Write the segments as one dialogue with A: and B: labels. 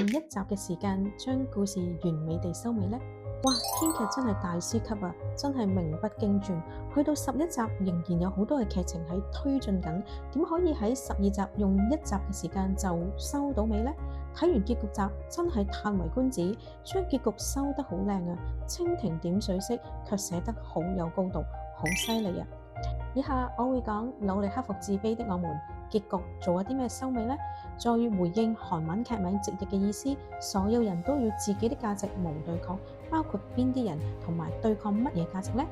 A: 一集嘅時間將故事完美地收尾呢？哇！編劇真係大師級啊，真係名不經傳。去到11集仍然有好多嘅劇情喺推進緊，點可以喺12集用1集嘅時間就收到尾呢？睇完結局集真係嘆為觀止，將結局收得好靚啊，蜻蜓點水式，卻寫得好有高度，好犀利啊！以下我會講努力克服自卑的我們結局做咗啲咩收尾呢？再回應韓文劇名直譯嘅意思，所有人都要自己的價值無對抗，包括邊啲人同埋對抗乜嘢價值呢？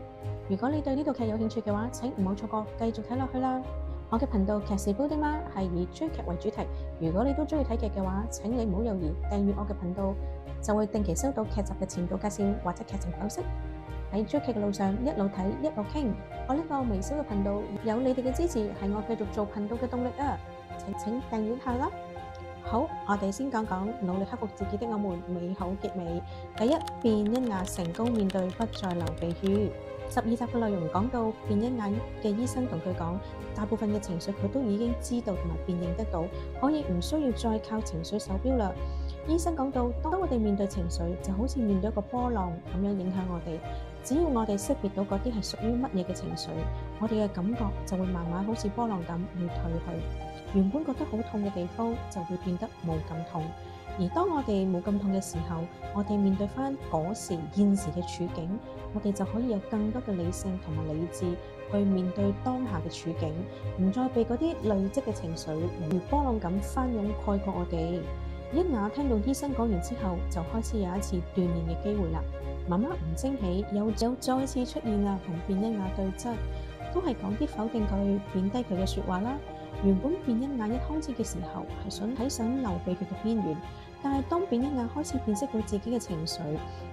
A: 如果你對呢套劇有興趣嘅話，請唔好錯過，繼續睇落去啦！我嘅頻道劇是煲丁媽係以追劇為主題，如果你都中意睇劇嘅話，請你唔好猶豫訂閱我嘅頻道，就會定期收到劇集嘅前導介紹或者劇情剖析。喺追劇嘅路上，一路睇一路傾。我呢個微小嘅頻道有你哋嘅支持，係我繼續做頻道嘅動力啊！請訂閱下啦。好，我哋先講講努力克服自己的我們美好結尾。第一，卞恩雅成功面對不再流鼻血。12集嘅內容講到卞恩雅嘅醫生同佢講，大部分嘅情緒佢都已經知道同埋辨認得到，可以唔需要再靠情緒手錶啦。醫生講到，當我哋面對情緒，就好似面對一個波浪咁樣影響我哋。只要我哋識別到嗰啲係屬於乜嘢嘅情緒，我哋嘅感覺就會慢慢好似波浪咁會退去。原本覺得好痛嘅地方就會變得冇咁痛。而當我哋冇咁痛嘅時候，我哋面對翻嗰時現時嘅處境，我哋就可以有更多嘅理性同埋理智去面對當下嘅處境，唔再被嗰啲累積嘅情緒如波浪咁翻湧蓋過我哋。恩雅聽到醫生講完之後，就開始有一次鍛鍊嘅機會啦。媽媽吳貞喜又再次出現啦，同卞恩雅對質，都係講啲否定佢、貶低佢嘅説話啦。原本卞恩雅一開始嘅時候係想流鼻血嘅邊緣，但係當卞恩雅開始辨識到自己嘅情緒，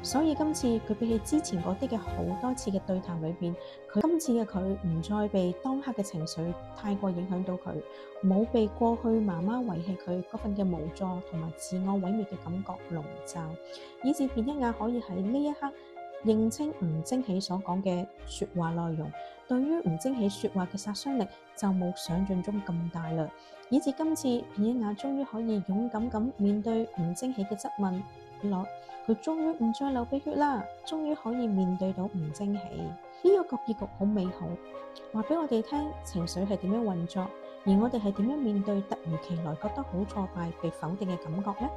A: 所以今次佢比起之前嗰啲嘅好多次嘅對談裏邊，今次嘅佢唔再被當刻嘅情緒太過影響到佢，冇被過去媽媽遺棄佢嗰份嘅無助同埋自我毀滅嘅感覺籠罩，以致卞恩雅可以喺呢一刻認清吳貞喜所講嘅説話內容，對於吳貞喜説話嘅殺傷力就冇想象中咁大啦。以至今次卞恩雅終於可以勇敢咁面對吳貞喜嘅質問，佢終於唔再流鼻血啦，終於可以面對到吳貞喜。呢個結局好美好，話俾我哋聽情緒係點樣運作，而我哋係點樣面對突如其來覺得好挫敗、被否定嘅感覺呢？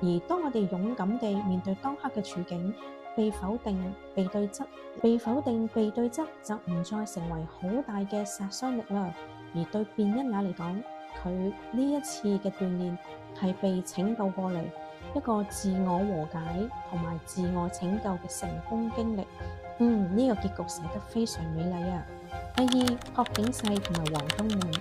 A: 而當我哋勇敢地面對當刻嘅處境，被否定、被對質就唔再成為好大嘅殺傷力啦。而對卞恩雅嚟講，佢呢一次嘅鍛鍊係被拯救過嚟，一個自我和解同埋自我拯救嘅成功經歷。呢個結局寫得非常美麗啊！第二，朴槿惠同埋王東滿。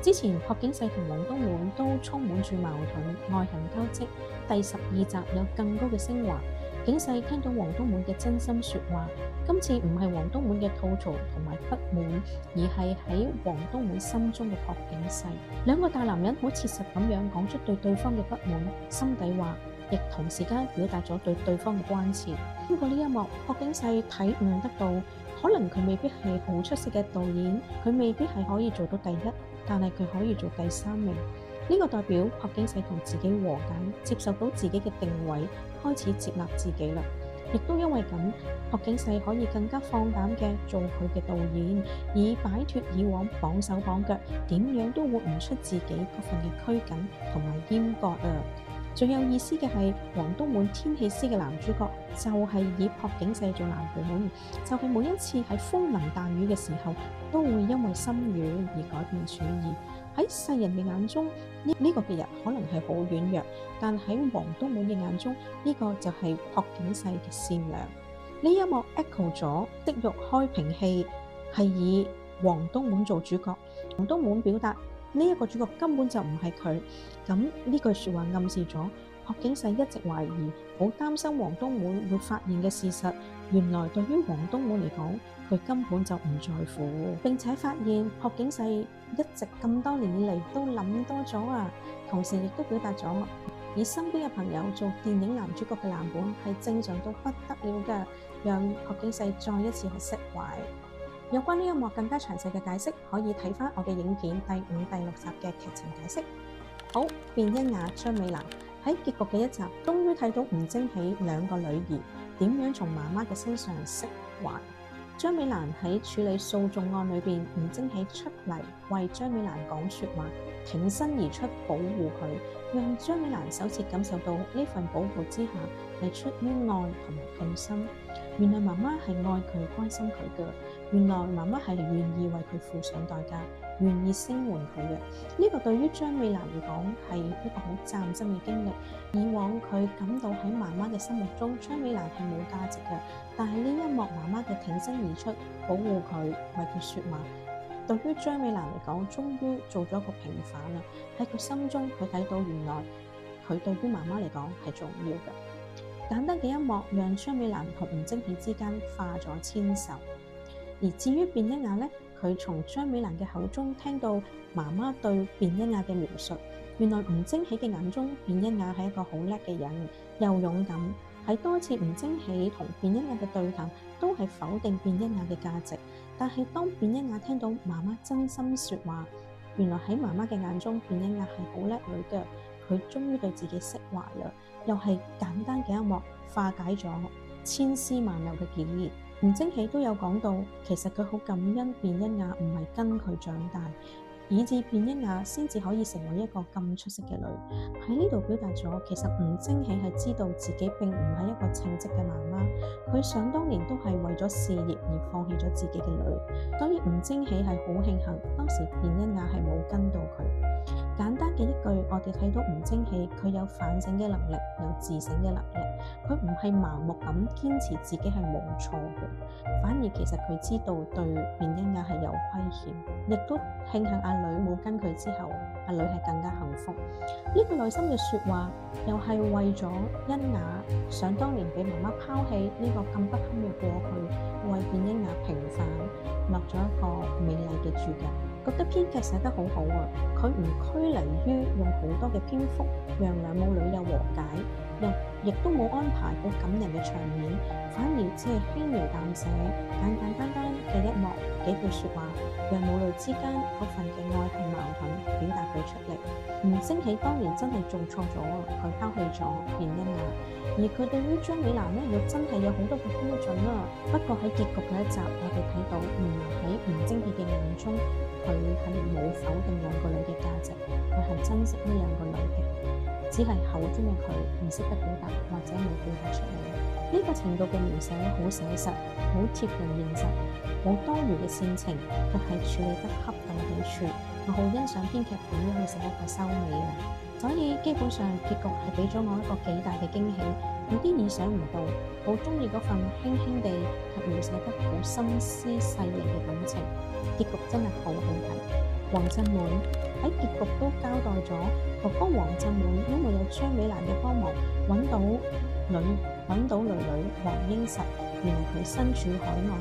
A: 之前朴槿惠同王東滿都充滿住矛盾，愛恨交織。第12集有更高嘅升華。槿惠聽到王東滿嘅真心説話，今次唔係王東滿嘅吐槽同埋不滿，而係喺王東滿心中嘅朴槿惠。兩個大男人好切實咁樣講出對對方嘅不滿，心底話，亦同時間表達咗對對方嘅關切。經過呢一幕，朴槿惠體悟得到，可能佢未必係好出色嘅導演，佢未必係可以做到第一，但係佢可以做第3名。呢個代表朴槿惠同自己和解，接受到自己嘅定位，開始接納自己啦。亦都因為咁，朴槿惠可以更加放膽嘅做佢嘅導演，以擺脫以往綁手綁腳，點樣都活唔出自己嗰份嘅拘謹同埋閹割啊！最有意思嘅係，王東滿天氣師嘅男主角就係以朴槿惠做藍本，就係每一次喺風淋大雨嘅時候，都會因為心軟而改變主意。喺世人嘅眼中，呢個嘅人可能係好軟弱，但喺王東滿嘅眼中，呢個就係朴槿惠嘅善良。呢一幕 echo 咗的玉開瓶器係以王東滿做主角，王東滿表達呢一個主角根本就唔係佢。咁呢句説話暗示咗朴槿惠一直懷疑、好擔心王東滿會發現嘅事實。原來對於王東滿嚟講，佢根本就唔在乎，並且發現朴槿惠一直咁多年以嚟都諗多咗啊！同時亦都表達咗以身邊嘅朋友做電影男主角嘅藍本係正常到不得了嘅，讓朴槿惠再一次去釋懷。有關呢一幕更加詳細嘅解釋，可以睇返我嘅影片第5、第6集嘅劇情解釋。好，卞恩雅、張美蘭喺結局嘅一集，終於睇到吳貞喜兩個女兒點樣從媽媽嘅身上釋懷。張美蘭喺處理訴訟案裏邊，吳貞喜出嚟為張美蘭講説話，挺身而出保護佢，讓張美蘭首次感受到呢份保護之下係出於愛同埋痛心。原來媽媽係愛佢、關心佢嘅，原來媽媽係願意為佢付上代價，願意聲援佢嘅。呢個對於張美蘭嚟講係一個好嶄新嘅經歷。以往佢感到喺媽媽嘅心目中，張美蘭係冇價值嘅，但係呢一幕媽媽嘅挺身而出保護佢、為佢説話，對於張美蘭嚟講，終於做咗一個平反啦。喺佢心中，佢睇到原來佢對於媽媽嚟講係重要嘅。簡單嘅一幕，讓張美蘭同吳貞喜之間化咗千仇。而至於卞一雅呢，佢從張美蘭嘅口中聽到媽媽對卞一雅嘅描述，原來吳貞喜嘅眼中，卞一雅係一個好叻嘅人，又勇敢。喺多次吳貞喜同卞一雅嘅對談，都係否定卞一雅嘅價值。但係當卞一雅聽到媽媽真心説話，原來喺媽媽嘅眼中，卞一雅係好叻女嘅。佢終於對自己釋懷啦，又係簡單嘅一幕，化解咗千絲萬縷嘅結義。吳貞喜都有講到，其實佢好感恩卞一雅唔係跟佢長大，以致卞一雅先至可以成為一個咁出色嘅女。喺呢度表達咗，其實吳貞喜係知道自己並唔係一個稱職嘅媽媽，佢想當年都係為咗事業而放棄咗自己嘅女，所以吳貞喜係好慶幸當時卞一雅係冇跟到佢。簡單嘅一句，我哋睇到吳貞喜佢有反省嘅能力，有自省嘅能力，佢唔係盲目咁堅持自己係冇錯嘅，反而其實佢知道對卞一雅係有虧欠，亦都慶幸阿女冇跟佢之後，阿女係更加幸福。呢個內心嘅説話，又係為咗欣雅想當年俾媽媽拋棄呢個咁不堪嘅過去，為卞一雅平反落咗一個美麗嘅注腳。覺得編劇寫得好好啊！佢唔拘泥於用好多嘅篇幅讓兩母女有和解，亦都冇安排好感人嘅場面，反而只係輕描淡寫、簡簡單單嘅一幕幾句説話，讓母女之間嗰份嘅愛恨矛盾表達佢出嚟。吳貞喜當年真係做錯咗啊！佢拋棄咗卞一雅，而佢對於張美蘭呢，又真係有好多嘅標準啦。不過喺結局嗰一集，我哋睇到原來喺吳貞喜嘅眼中，佢係冇否定兩個女嘅價值，佢係珍惜呢兩個女嘅，只係口中嘅佢唔識得表達或者冇表達出嚟。呢個程度嘅描寫好寫實，好貼近現實，冇多餘嘅煽情，卻係處理得恰到好處。我好欣賞編劇點樣去寫一個收尾啊！所以基本上結局係俾咗我一個幾大嘅驚喜，有啲意想唔到，好中意嗰份輕輕地及描寫得好心思細膩嘅感情。結局真係好好睇。黃振滿喺結局都交代咗，哥哥黃振滿因為有張美蘭嘅幫忙，揾到女女黃英實。原來佢身處海外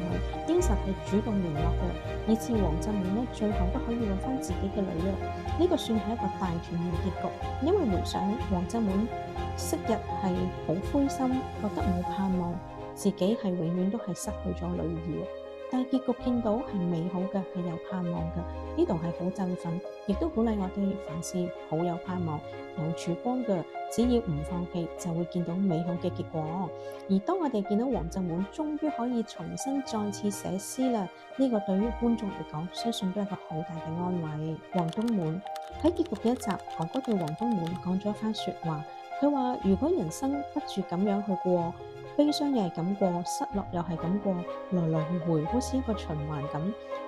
A: 去，英實係主動聯絡嘅，以致黃振滿呢最後都可以揾翻自己嘅女啊！呢個算係一個大團圓結局。因為回想黃振滿昔日係好灰心，覺得冇盼望，自己係永遠都係失去咗女兒。但係結局見到係美好嘅，係有盼望嘅，呢度係好振奮，亦都鼓勵我哋凡事好有盼望，有曙光嘅，只要唔放棄，就會見到美好嘅結果。而當我哋見到黃振滿終於可以重新再次寫詩啦，呢個對於觀眾嚟講，相信都係一個好大嘅安慰。黃東滿喺結局嘅一集，哥哥對黃東滿講咗一番説話，佢話：如果人生不住咁樣去過，悲傷又係咁過，失落又係咁過，來來回回好似一個循環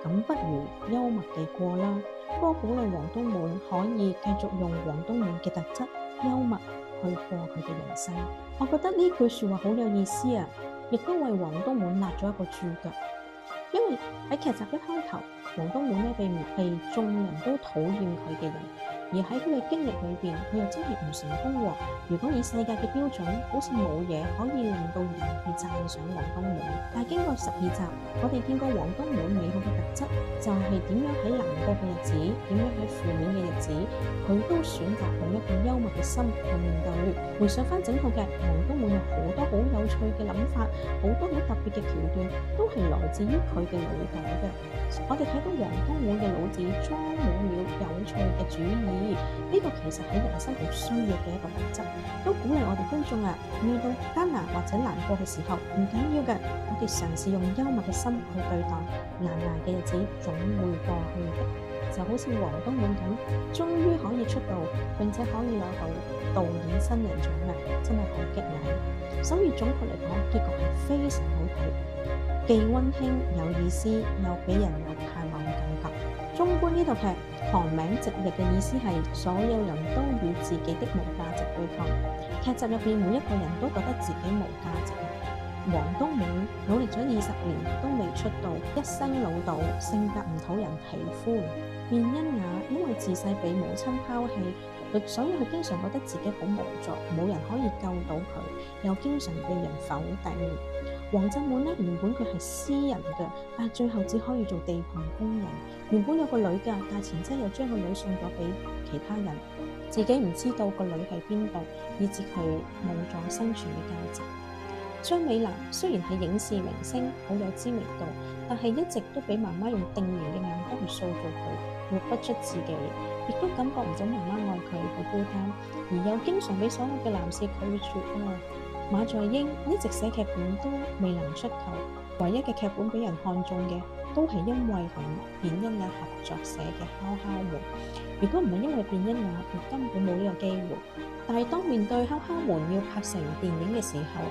A: 咁不如幽默地過啦。不過鼓勵黃東滿可以繼續用黃東滿嘅特質幽默去過佢嘅人生。我覺得呢句説話好有意思啊，亦都為黃東滿立咗一個注腳。因為喺劇集一開頭，黃東滿呢被眾人都討厭佢嘅人，而喺佢嘅經歷裏邊，佢又真係唔成功喎。如果以世界嘅標準，好似冇嘢可以令到人去讚賞黃東滿。但係經過12集，我哋見過黃東滿美好嘅特質，就係點樣喺難過嘅日子，點樣喺負面嘅日子，佢都選擇用一個幽默嘅心去面對。回想翻整套劇，黃東滿有好多好有趣嘅諗法，好多好特別嘅橋段，都係來自於佢嘅腦袋嘅。我哋睇到黃東滿嘅腦子裝滿了有趣嘅主意，呢個其實喺人生好需要嘅一個特質，都鼓勵我哋觀眾啊，遇到艱難或者難過嘅時候，唔緊要嘅，我哋嘗試用幽默嘅心去對待，難捱嘅日子總會過去的。就好似黃東滿咁，終於可以出道，並且可以攞到導演新人獎啦，真係好激勵。所以總括嚟講，結局係非常好睇，既溫馨有意思，又俾人有盼望嘅感覺。縱觀呢套劇，韓名直譯嘅意思係所有人都與自己的無價值對抗。劇集入邊每一個人都覺得自己無價值。黃東滿努力咗20年都未出道，一生老道，性格唔討人喜歡。卞恩雅因為自細被母親拋棄，所以佢經常覺得自己好無助，冇人可以救到佢，又經常被人否定。黃振滿咧，原本佢係私人嘅，但係最後只可以做地盤工人。原本有個女㗎，但係前妻又將個女送咗俾其他人，自己唔知道個女喺邊度，以致佢冇咗生存嘅價值。張美蘭雖然係影視明星，好有知名度，但係一直都俾媽媽用定型嘅眼光去塑造佢，活不出自己，亦都感覺唔到媽媽愛佢，好孤單，而又經常俾所有嘅男士拒絕啊。馬在英一直寫劇本都未能出頭，唯一嘅劇本俾人看中嘅，都係因為同卞恩雅合作寫嘅《敲敲門》。如果唔係因為卞恩雅，佢根本冇呢個機會。但係當面對《敲敲門》要拍成電影嘅時候，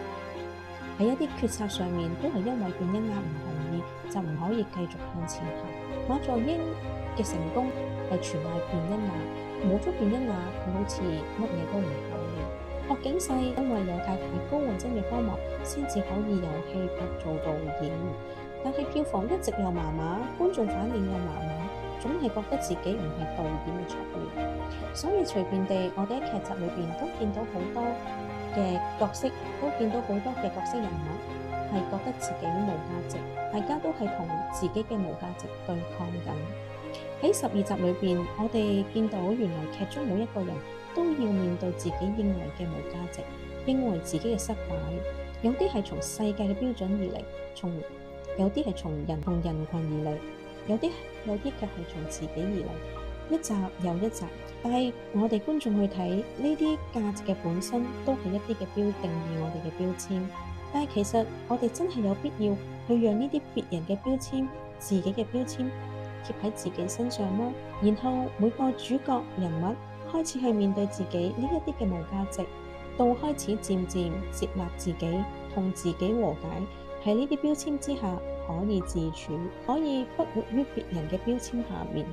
A: 喺一啲決策上面都係因為卞恩雅唔同意，就唔可以繼續向前行。馬在英嘅成功係全賴卞恩雅，冇咗卞恩雅，佢好似乜嘢都唔可以。郭景世因為有太太高允貞嘅幫忙，先至可以由戲拍做導演，但係票房一直又麻麻，觀眾反應又麻麻，總係覺得自己唔係導演嘅材料。所以隨便地，我哋喺劇集裏邊都見到好多嘅角色，都見到好多嘅角色人物係覺得自己無價值，大家都係同自己嘅無價值對抗緊。喺12集裏邊，我哋見到原來劇中每一個人都要面對自己認為嘅無價值，認為自己嘅失敗，有啲係從世界嘅標準而嚟，有啲係從人群而嚟，有啲卻係從自己而嚟，一集又一集。但係我哋觀眾去睇呢啲價值嘅本身，都係一啲嘅定義我哋嘅標籤。但係其實我哋真係有必要去讓呢啲別人嘅標籤、自己嘅標籤貼喺自己身上嗎？然後每個主角人物開始去面對自己呢一啲嘅無價值，到開始漸漸接納自己，同自己和解，喺呢啲標籤之下可以自處，可以不活於別人嘅標籤下面。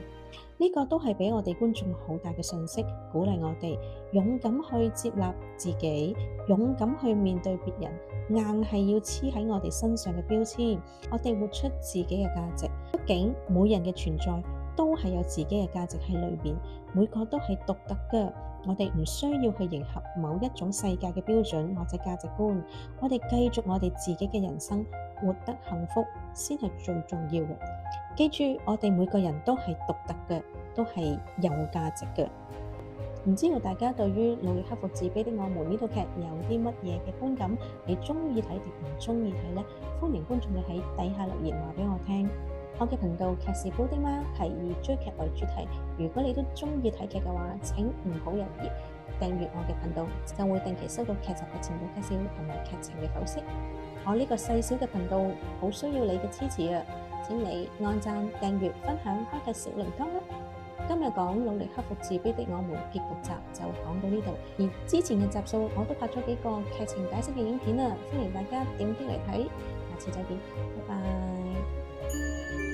A: 呢個都係俾我哋觀眾好大嘅訊息，鼓勵我哋勇敢去接納自己，勇敢去面對別人，硬係要黐喺我哋身上嘅標籤，我哋活出自己嘅價值。畢竟每人嘅存在都係有自己嘅價值喺裏邊，每個都係獨特嘅。我哋唔需要去迎合某一種世界嘅標準或者價值觀，我哋繼續我哋自己嘅人生，活得幸福先係最重要嘅。記住，我哋每個人都係獨特嘅，都係有價值嘅。唔知道大家對於努力克服自卑的我們呢套劇有啲乜嘢嘅觀感？你中意睇定唔中意睇呢？歡迎觀眾你喺底下留言話俾我聽。我嘅頻道劇是煲丁媽係以追劇為主題，如果你都中意睇劇嘅話，請唔好猶豫訂閱我嘅頻道，就會定期收到劇集嘅前景介紹同埋劇情嘅剖析。我呢個細小嘅頻道好需要你嘅支持啊！請你按讚、訂閱、分享、開啟小鈴鐺啦！今日講努力克服自卑的我們結局集就講到呢度，而之前嘅集數我都拍咗幾個劇情解釋嘅影片啊，歡迎大家點擊嚟睇，下次再見，拜拜。